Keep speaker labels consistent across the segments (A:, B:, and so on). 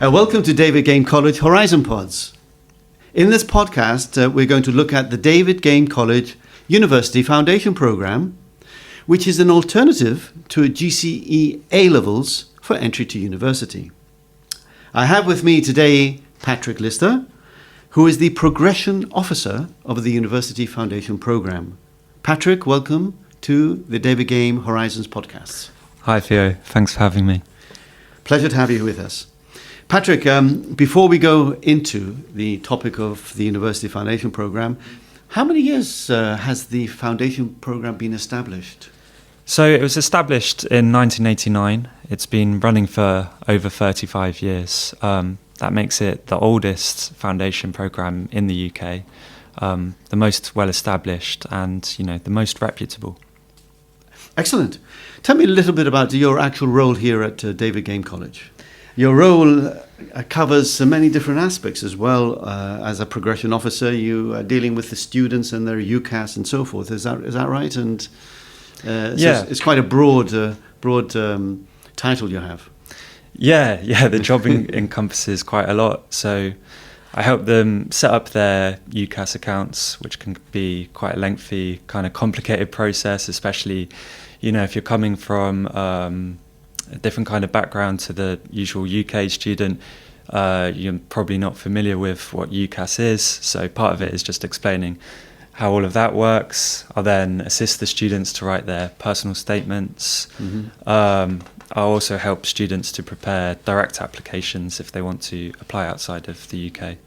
A: Welcome to David Game College Horizon Pods. In this podcast, we're going to look at the David Game College University Foundation Programme, which is an alternative to a GCE A-levels for entry to university. I have with me today Patrick Lister, who is the Progression Officer of the University Foundation Programme. Patrick, welcome to the David Game Horizons podcast.
B: Hi Theo, thanks for having me.
A: Pleasure to have you with us. Patrick, before we go into the topic of the University Foundation Programme, how many years has the Foundation Programme been established?
B: So it was established in 1989. It's been running for over 35 years. That makes it the oldest foundation programme in the UK, the most well-established and, the most reputable.
A: Excellent. Tell me a little bit about your actual role here at David Game College. Your role covers many different aspects as well. As a progression officer, you are dealing with the students and their UCAS and so forth. Is that right? And so it's quite a broad title you have.
B: Yeah. The job encompasses quite a lot. So I help them set up their UCAS accounts, which can be quite a lengthy, kind of complicated process, especially, if you're coming from a different kind of background to the usual UK student. You're probably not familiar with what UCAS is, so part of it is just explaining how all of that works. I'll then assist the students to write their personal statements. I'll also help students to prepare direct applications if they want to apply outside of the UK.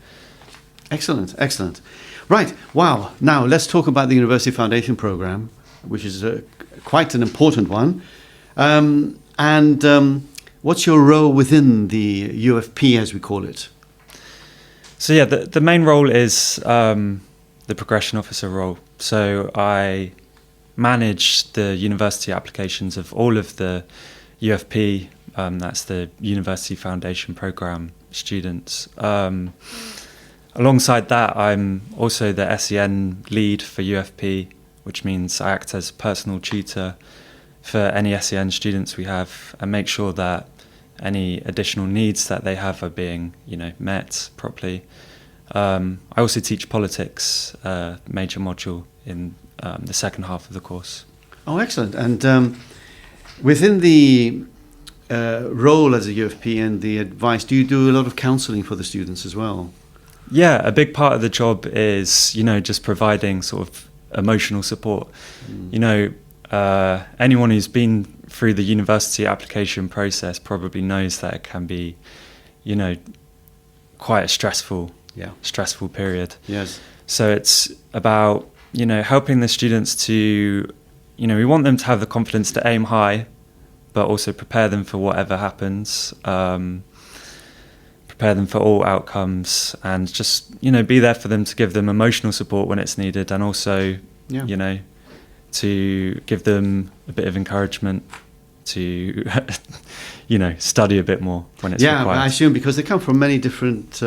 A: Excellent. Right, wow. Now let's talk about the University Foundation Programme, which is quite an important one. And what's your role within the UFP, as we call it?
B: So the main role is the progression officer role. So I manage the university applications of all of the UFP, that's the University Foundation Programme students. Alongside that, I'm also the SEN lead for UFP, which means I act as personal tutor for any SEN students we have and make sure that any additional needs that they have are being, met properly. I also teach politics, major module in the second half of the course.
A: Oh, excellent. And within the role as a UFP and the advice, do you do a lot of counselling for the students as well?
B: Yeah, a big part of the job is, just providing sort of emotional support. Anyone who's been through the university application process probably knows that it can be, quite a stressful period.
A: Yes.
B: So it's about, helping the students to, we want them to have the confidence to aim high, but also prepare them for whatever happens, prepare them for all outcomes, and just, be there for them to give them emotional support when it's needed, and also, to give them a bit of encouragement to, study a bit more when it's required.
A: Yeah, I assume because they come from many different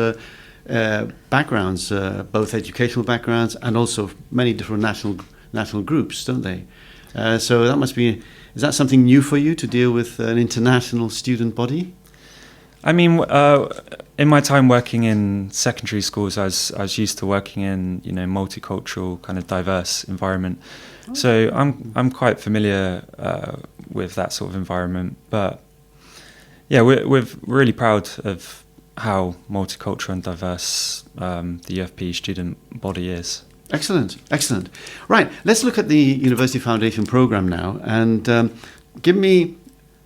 A: backgrounds, both educational backgrounds and also many different national groups, don't they? So that must be, is that something new for you to deal with an international student body?
B: I mean, in my time working in secondary schools, I was used to working in multicultural, kind of diverse environment. Oh. So I'm quite familiar with that sort of environment. But yeah, we're really proud of how multicultural and diverse the UFP student body is.
A: Excellent. Right, let's look at the University Foundation Programme now, and give me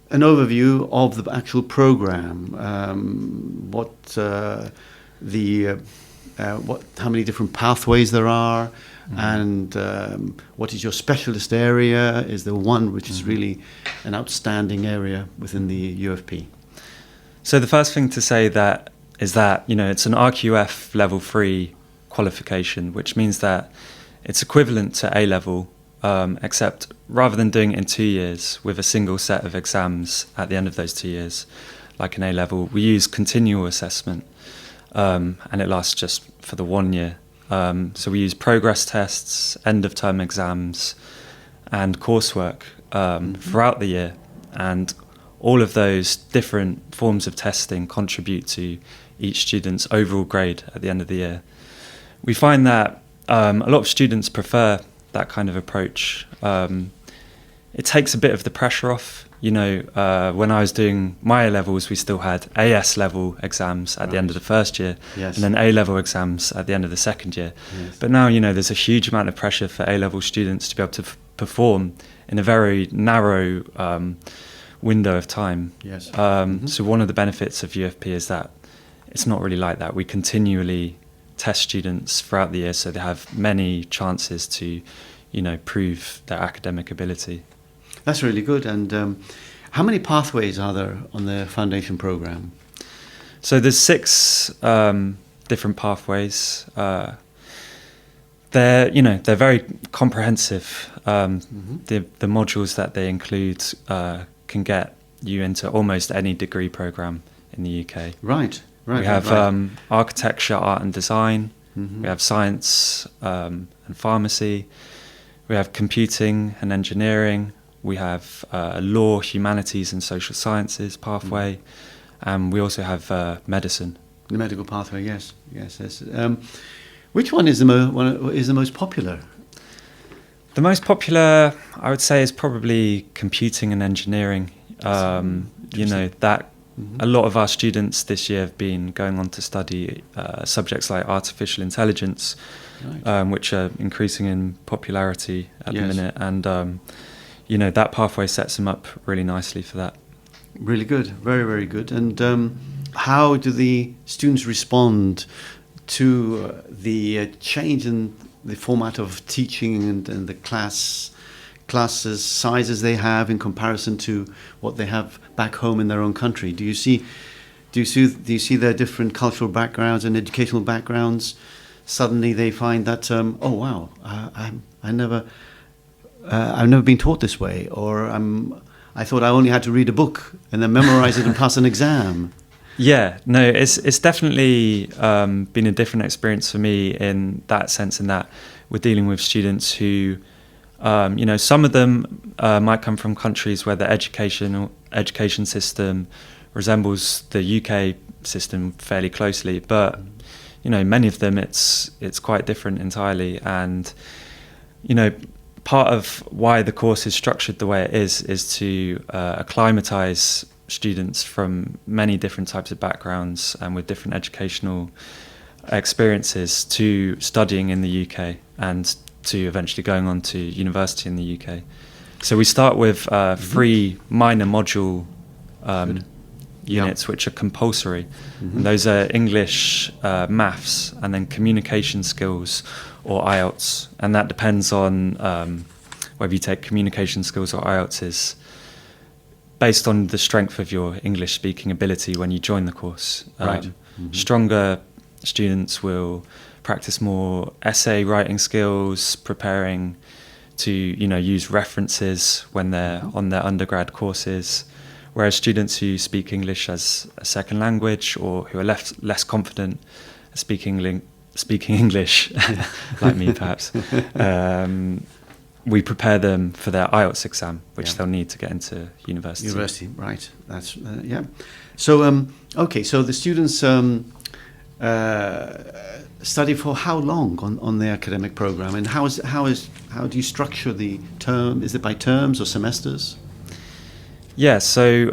A: an overview of the actual program. How many different pathways there are, and what is your specialist area? Is there one which is really an outstanding area within the UFP?
B: So the first thing to say is that it's an RQF level 3 qualification, which means that it's equivalent to A level. Except rather than doing it in 2 years with a single set of exams at the end of those 2 years, like an A level, we use continual assessment, and it lasts just for the 1 year. So we use progress tests, end of term exams, and coursework throughout the year, and all of those different forms of testing contribute to each student's overall grade at the end of the year. We find that a lot of students prefer that kind of approach. It takes a bit of the pressure off. When I was doing my A-levels, we still had AS level exams at the end of the first year,
A: yes,
B: and then A-level exams at the end of the second year.
A: Yes.
B: But now, there's a huge amount of pressure for A-level students to be able to perform in a very narrow window of time.
A: Yes.
B: So one of the benefits of UFP is that it's not really like that. We continually test students throughout the year, so they have many chances to, prove their academic ability.
A: That's really good. And how many pathways are there on the foundation program?
B: So there's 6 different pathways. They're very comprehensive. The modules that they include can get you into almost any degree program in the UK.
A: Right.
B: We have architecture, art and design. We have science and pharmacy. We have computing and engineering. We have law, humanities and social sciences pathway. And we also have medicine.
A: The medical pathway, yes. Which one is the most popular?
B: The most popular, I would say, is probably computing and engineering. A lot of our students this year have been going on to study subjects like artificial intelligence, which are increasing in popularity at the minute. And, that pathway sets them up really nicely for that.
A: Really good. Very, very good. And how do the students respond to the change in the format of teaching and the classes sizes they have in comparison to what they have back home in their own country? Do you see their different cultural backgrounds and educational backgrounds? Suddenly they find that I've never been taught this way, or I thought I only had to read a book and then memorize it and pass an exam.
B: Yeah, no, it's definitely been a different experience for me in that sense, in that we're dealing with students who, some of them might come from countries where the education system resembles the UK system fairly closely, but many of them it's quite different entirely. And part of why the course is structured the way it is to acclimatise students from many different types of backgrounds and with different educational experiences to studying in the UK and to eventually going on to university in the UK. So we start with 3 minor module units, which are compulsory. And those are English, maths, and then communication skills or IELTS. And that depends on whether you take communication skills or IELTS is based on the strength of your English speaking ability when you join the course. Stronger students will practice more essay writing skills, preparing to use references when they're on their undergrad courses, whereas students who speak English as a second language or who are less confident at speaking English, like me perhaps, we prepare them for their IELTS exam, which they'll need to get into university.
A: University, right? That's So so the students study for how long on the academic program, and how do you structure the term? Is it by terms or semesters?
B: Yeah, so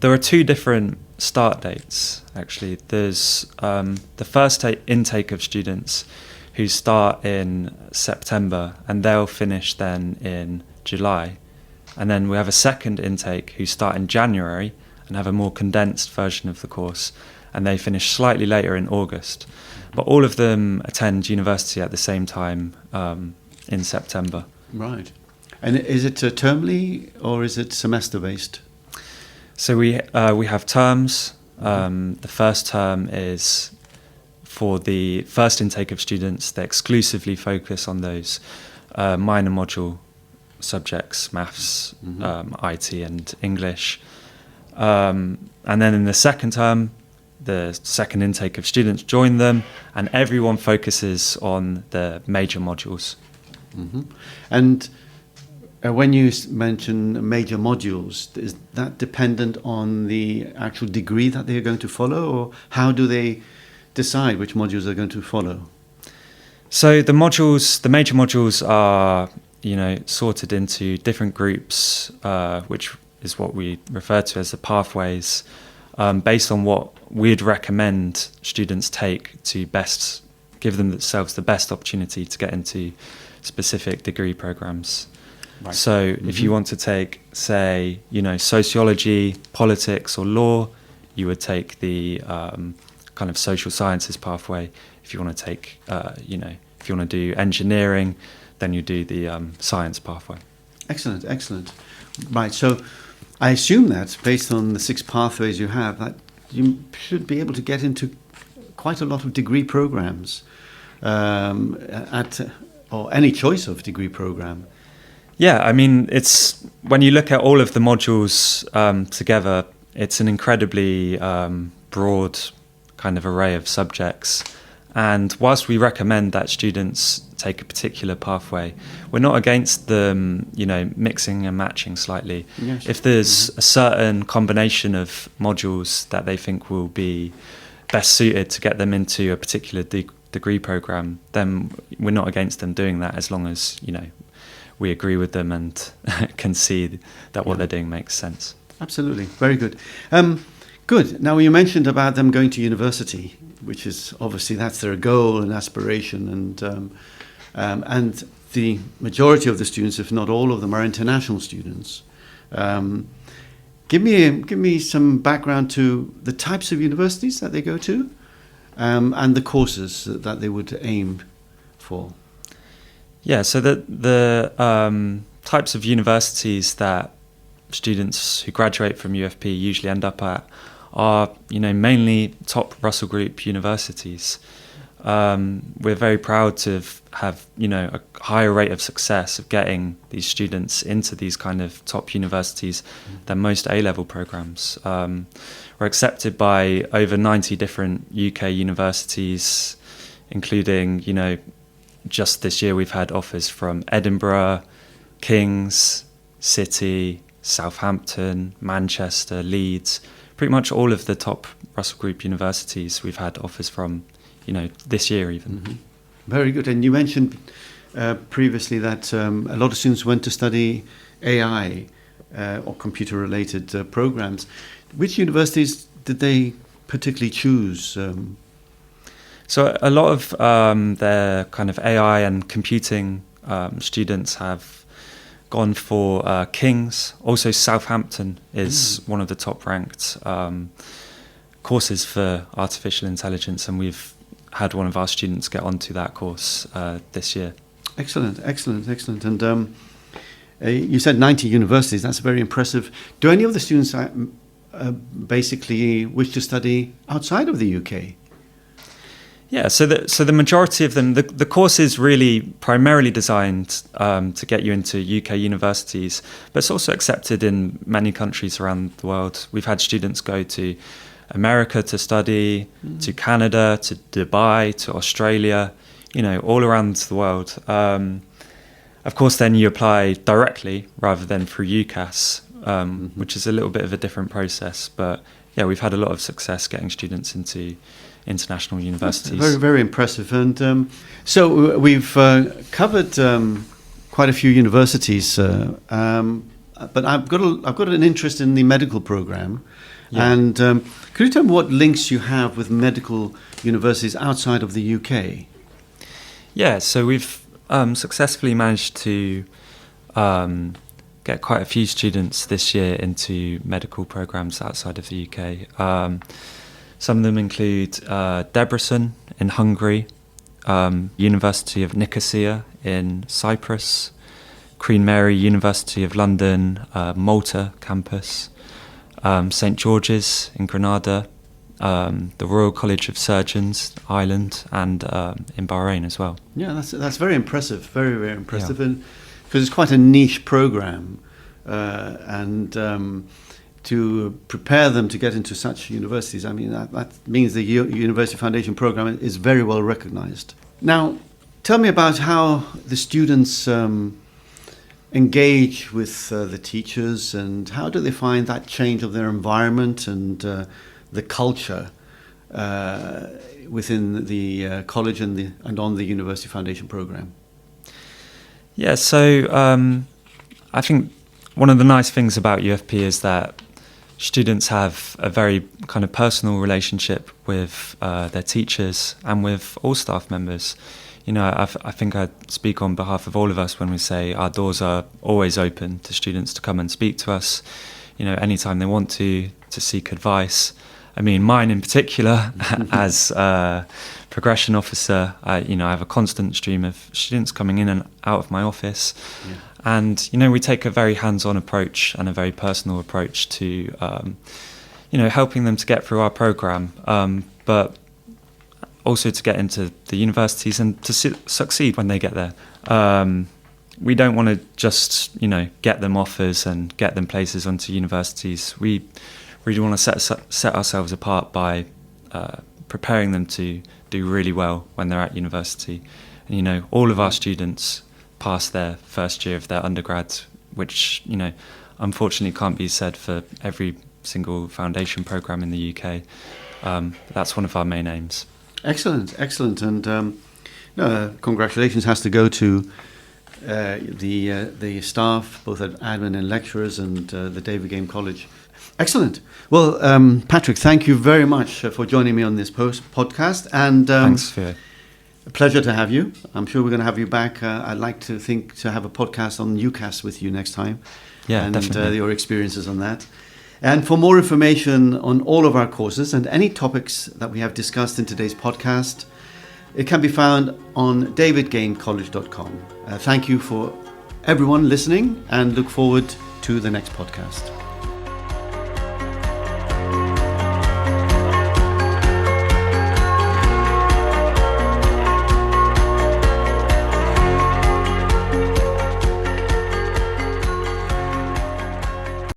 B: there are 2 different start dates actually. There's the first intake of students who start in September and they'll finish then in July. And then we have a second intake who start in January and have a more condensed version of the course, and they finish slightly later in August. But all of them attend university at the same time in September.
A: Right. And is it termly or is it semester based?
B: So we have terms. The first term is for the first intake of students. They exclusively focus on those minor module subjects, maths, IT and English. And then in the second term, the second intake of students join them, and everyone focuses on the major modules.
A: And When you mention major modules, is that dependent on the actual degree that they are going to follow, or how do they decide which modules they're going to follow?
B: So the major modules are, sorted into different groups, which is what we refer to as the pathways, based on what we'd recommend students take to best give themselves the best opportunity to get into specific degree programs.
A: Right.
B: So if you want to take, say, sociology, politics or law, you would take the kind of social sciences pathway. If you want to take, if you want to do engineering, then you do the science pathway.
A: Excellent, excellent. Right, so I assume that based on the 6 pathways you have, that you should be able to get into quite a lot of degree programs or any choice of degree program.
B: Yeah, I mean, it's when you look at all of the modules together, it's an incredibly broad kind of array of subjects. And whilst we recommend that students take a particular pathway, we're not against them, mixing and matching slightly.
A: Yes.
B: If there's a certain combination of modules that they think will be best suited to get them into a particular degree program, then we're not against them doing that, as long as, we agree with them and can see that what they're doing makes sense.
A: Absolutely. Very good. Good. Now, you mentioned about them going to university, which is obviously that's their goal and aspiration, and the majority of the students, if not all of them, are international students. Give me some background to the types of universities that they go to, and the courses that they would aim for.
B: Yeah, so the types of universities that students who graduate from UFP usually end up at are, mainly top Russell Group universities. We're very proud to have, a higher rate of success of getting these students into these kind of top universities than most A-level programs. We're accepted by over 90 different UK universities, including, just this year we've had offers from Edinburgh, King's, City, Southampton, Manchester, Leeds, pretty much all of the top Russell Group universities we've had offers from, this year even.
A: Mm-hmm. Very good. And you mentioned previously that a lot of students went to study AI or computer-related programs. Which universities did they particularly choose?
B: So a lot of their kind of AI and computing students have gone for King's. Also, Southampton is one of the top-ranked courses for artificial intelligence, and we've had one of our students get onto that course this year. Excellent.
A: And you said 90 universities. That's very impressive. Do any of the students basically wish to study outside of the UK?
B: Yeah, so the majority of them, the course is really primarily designed to get you into UK universities, but it's also accepted in many countries around the world. We've had students go to America to study, to Canada, to Dubai, to Australia, all around the world. Of course, then you apply directly rather than through UCAS, which is a little bit of a different process. But yeah, we've had a lot of success getting students into international universities.
A: Very, very impressive. And so we've covered quite a few universities, but I've got an interest in the medical program. Yeah. And could you tell me what links you have with medical universities outside of the UK?
B: Yeah, so we've successfully managed to get quite a few students this year into medical programs outside of the UK. Some of them include Debrecen in Hungary, University of Nicosia in Cyprus, Queen Mary University of London, Malta campus, St George's in Granada, the Royal College of Surgeons, Ireland, and in Bahrain as well.
A: Yeah, that's very impressive, very, very impressive, yeah. And because it's quite a niche program, and to prepare them to get into such universities, I mean, that means the University Foundation program is very well recognized. Now, tell me about how the students engage with the teachers, and how do they find that change of their environment and the culture within the college and on the University Foundation program?
B: Yeah, so I think one of the nice things about UFP is that students have a very kind of personal relationship with their teachers and with all staff members. You know, I think I speak on behalf of all of us when we say our doors are always open to students to come and speak to us, you know, anytime they want to seek advice. I mean, mine in particular, as Progression Officer, I have a constant stream of students coming in and out of my office. Yeah. And, you know, we take a very hands-on approach and a very personal approach to, helping them to get through our programme, but also to get into the universities and to succeed when they get there. We don't want to just, get them offers and get them places onto universities. We really want to set ourselves apart by preparing them to do really well when they're at university. And, all of our students pass their first year of their undergrad, which, unfortunately can't be said for every single foundation programme in the UK. That's one of our main aims.
A: Excellent. And congratulations has to go to the staff, both at admin and lecturers, and the David Game College. Excellent. Well, Patrick, thank you very much for joining me on this podcast. And
B: thanks, Theo.
A: A pleasure to have you. I'm sure we're going to have you back. I'd like to have a podcast on UCAS with you next time.
B: Yeah,
A: and
B: definitely.
A: Your experiences on that. And for more information on all of our courses and any topics that we have discussed in today's podcast, it can be found on davidgamecollege.com. Thank you for everyone listening, and look forward to the next podcast.